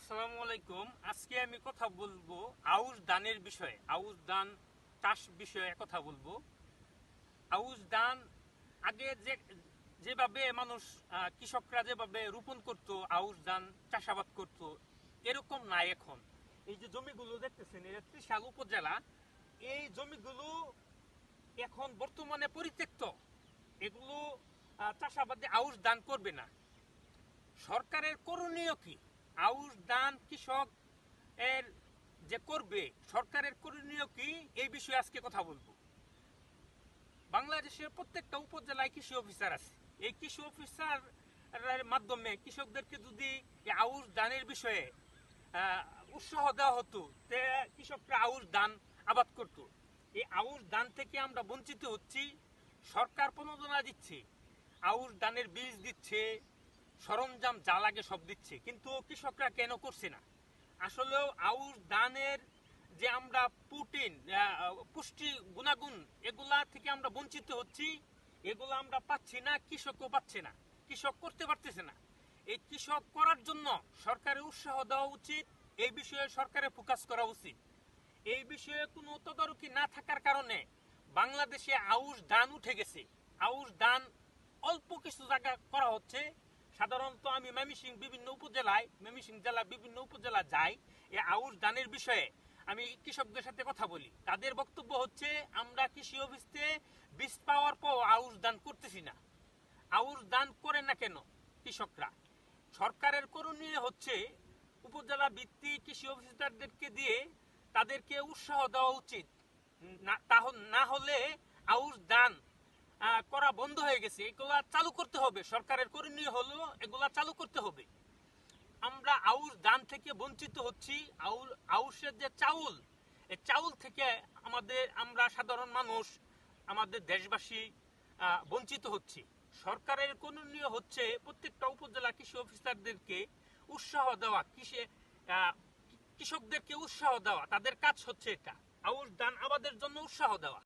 আসসালামু আলাইকুম। আজকে আমি কথা বলবো আউশ ধানের বিষয়ে। আউশ ধান চাষ বিষয়ে কথা বলবো। আউশ ধান আগে যেভাবে মানুষ কৃষকরা যেভাবে রোপণ করত, আউশ ধান চাষাবাদ করত, এরকম নাই এখন। এই যে জমিগুলো দেখতেছেন, এটা ত্রিশাল উপজেলা। এই জমিগুলো এখন বর্তমানে পরিত্যক্ত। এগুলো চাষাবাদে আউশ ধান করবে না। সরকারের করণীয় কি? আউশ ধান কৃষক এর যে করবে, সরকারের করণীয় কি, এই বিষয়ে আজকে কথা বলবো। বাংলাদেশের প্রত্যেকটা উপজেলায় কৃষি অফিসার আছে। এই কৃষি অফিসারের মাধ্যমে কৃষকদেরকে যদি আউশ ধানের বিষয়ে উৎসাহ দেওয়া হতো, তে কৃষকরা আউশ ধান আবাদ করত। এই আউশ ধান থেকে আমরা বঞ্চিত হচ্ছি। সরকার প্রণোদনা দিচ্ছে, আউশ ধানের বীজ দিচ্ছে, সরঞ্জাম যা লাগে সব দিচ্ছে, কিন্তু কৃষকরা কেন করছে না? আসলেও আউশ ধানের যে আমরা প্রোটিন, পুষ্টি গুণাগুণ, এগুলা থেকে আমরা বঞ্চিত হচ্ছি। এগুলো আমরা পাচ্ছি না, কৃষকও পাচ্ছে না, কৃষক করতে পারতেছে না। এই কৃষক করার জন্য সরকারের উৎসাহ দেওয়া উচিত। এই বিষয়ে সরকারের ফোকাস করা উচিত। এই বিষয়ে কোনো তদারকি না থাকার কারণে বাংলাদেশে আউশ ধান উঠে গেছে। আউশ ধান অল্প কিছু জায়গা করা হচ্ছে। সাধারণত আমি ময়মনসিংহ জেলার বিভিন্ন উপজেলা যাই, এই আউশ ধানের বিষয়ে আমি কৃষকদের সাথে কথা বলি। তাদের বক্তব্য হচ্ছে, আমরা কৃষি অফিসে বীজ পাওয়ার পর আউশ ধান করতেছি না। আউশ ধান করে না কেন কৃষকরা? সরকারের করণীয় হচ্ছে উপজেলা ভিত্তিক কৃষি অফিসারদেরকে দিয়ে তাদেরকে উৎসাহ দেওয়া উচিত। না হলে আউশ ধান করা বন্ধ হয়ে গেছে, এগুলা চালু করতে হবে। সরকারের করণীয় হলো এগুলা চালু করতে হবে। আমরা আউশ ধান থেকে বঞ্চিত হচ্ছি। আউশের যে চাউল, এই চাউল থেকে আমরা সাধারণ মানুষ, আমাদের দেশবাসী বঞ্চিত হচ্ছি। সরকারের করণীয় হচ্ছে প্রত্যেকটা উপজেলা কৃষি অফিসারদেরকে উৎসাহ দেওয়া, কৃষকদেরকে উৎসাহ দেওয়া। তাদের কাজ হচ্ছে এটা, আউশ ধান আবাদের জন্য উৎসাহ দেওয়া।